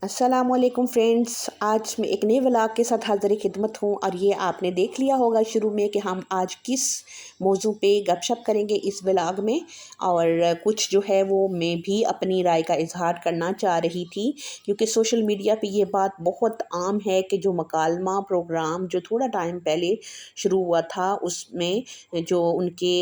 अस्सलाम वालेकुम फ्रेंड्स। आज मैं एक नए व्लॉग के साथ हाज़िर खिदमत हूँ और ये आपने देख लिया होगा शुरू में कि हम आज किस मौजू पे गपशप करेंगे इस व्लॉग में। और कुछ जो है वो मैं भी अपनी राय का इजहार करना चाह रही थी, क्योंकि सोशल मीडिया पे ये बात बहुत आम है कि जो मकालमा प्रोग्राम जो थोड़ा टाइम पहले शुरू हुआ था उसमें जो उनके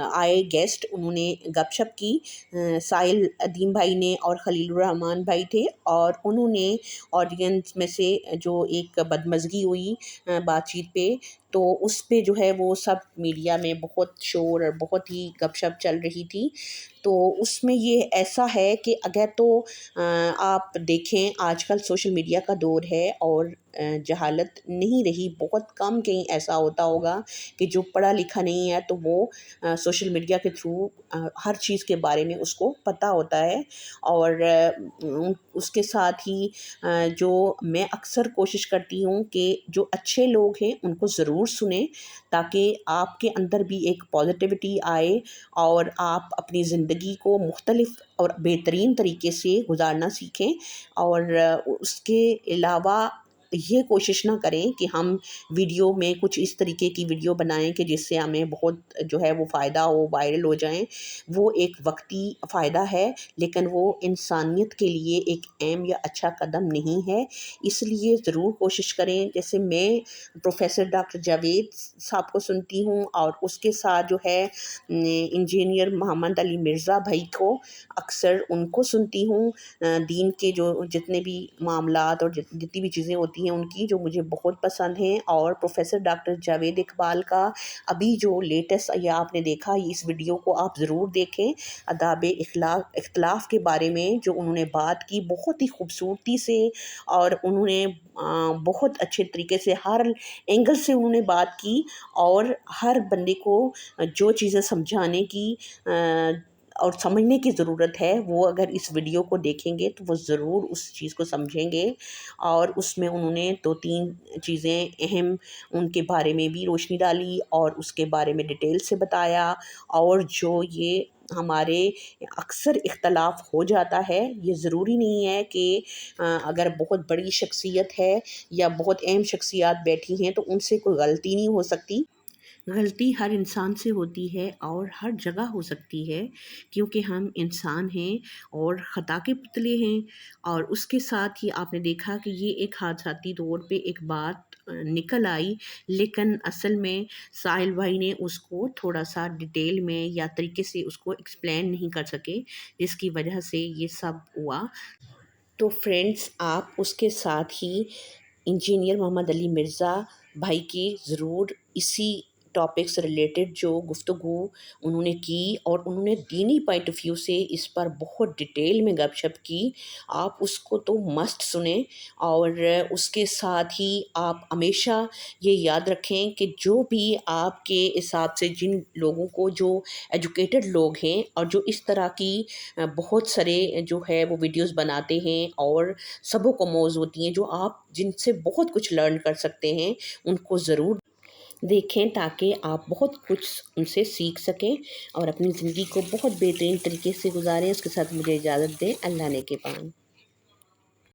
आए गेस्ट उन्होंने गपशप की। साहिल अदीम भाई ने और खलीलुर रहमान भाई थे और उन्होंने ऑडियंस में से जो एक बदमज़गी हुई बातचीत पे, तो उस पे जो है वो सब मीडिया में बहुत शोर और बहुत ही गपशप चल रही थी। तो उसमें ये ऐसा है कि अगर तो आप देखें आजकल सोशल मीडिया का दौर है और जहालत नहीं रही, बहुत कम कहीं ऐसा होता होगा कि जो पढ़ा लिखा नहीं है तो वो सोशल मीडिया के थ्रू हर चीज़ के बारे में उसको पता होता है। और उसके साथ ही जो मैं अक्सर कोशिश करती हूँ कि जो अच्छे लोग हैं उनको ज़रूर सुने, ताकि आपके अंदर भी एक पॉजिटिविटी आए और आप अपनी ज़िंदगी को मुख्तलिफ़ और बेहतरीन तरीके से गुजारना सीखें। और उसके अलावा ये कोशिश ना करें कि हम वीडियो में कुछ इस तरीके की वीडियो बनाएं कि जिससे हमें बहुत जो है वो फ़ायदा हो, वायरल हो जाएं। वो एक वक्ती फ़ायदा है, लेकिन वो इंसानियत के लिए एक अहम या अच्छा कदम नहीं है। इसलिए ज़रूर कोशिश करें। जैसे मैं प्रोफेसर डॉक्टर जावेद साहब को सुनती हूँ और उसके साथ जो है इंजीनियर मोहम्मद अली मिर्ज़ा भाई को अक्सर उनको सुनती हूँ। दीन के जो जितने भी मामलात और जितनी भी चीज़ें होती हैं उनकी, जो मुझे बहुत पसंद हैं। और प्रोफेसर डॉक्टर जावेद इकबाल का अभी जो लेटेस्ट ये आपने देखा, इस वीडियो को आप ज़रूर देखें। अदाब इख्तिलाफ़ के बारे में जो उन्होंने बात की बहुत ही खूबसूरती से, और उन्होंने बहुत अच्छे तरीके से हर एंगल से उन्होंने बात की और हर बंदे को जो चीज़ें समझाने की और समझने की ज़रूरत है, वो अगर इस वीडियो को देखेंगे तो वो ज़रूर उस चीज़ को समझेंगे। और उसमें उन्होंने 2-3 चीज़ें अहम उनके बारे में भी रोशनी डाली और उसके बारे में डिटेल से बताया। और जो ये हमारे अक्सर इख्तलाफ हो जाता है, ये ज़रूरी नहीं है कि अगर बहुत बड़ी शख्सियत है या बहुत अहम शख्सियात बैठी हैं तो उनसे कोई गलती नहीं हो सकती। गलती हर इंसान से होती है और हर जगह हो सकती है, क्योंकि हम इंसान हैं और ख़ता के पुतले हैं। और उसके साथ ही आपने देखा कि ये एक हादसाती तौर पे एक बात निकल आई, लेकिन असल में साहिल भाई ने उसको थोड़ा सा डिटेल में या तरीके से उसको एक्सप्लेन नहीं कर सके, जिसकी वजह से ये सब हुआ। तो फ्रेंड्स, आप उसके साथ ही इंजीनियर मोहम्मद अली मिर्ज़ा भाई की ज़रूर इसी टॉपिक से रिलेटेड जो गुफ्तगू उन्होंने की, और उन्होंने दीनी पॉइंट ऑफ व्यू से इस पर बहुत डिटेल में गपशप की। आप उसको तो मस्ट सुने। और उसके साथ ही आप हमेशा ये याद रखें कि जो भी आपके हिसाब से जिन लोगों को, जो एजुकेटेड लोग हैं और जो इस तरह की बहुत सारे जो है वो वीडियोस बनाते हैं और सबों को मौज होती हैं, जो आप जिनसे बहुत कुछ लर्न कर सकते हैं, उनको ज़रूर देखें, ताकि आप बहुत कुछ उनसे सीख सकें और अपनी ज़िंदगी को बहुत बेहतरीन तरीके से गुजारें। उसके साथ मुझे इजाज़त दें। अल्लाह ने के पान।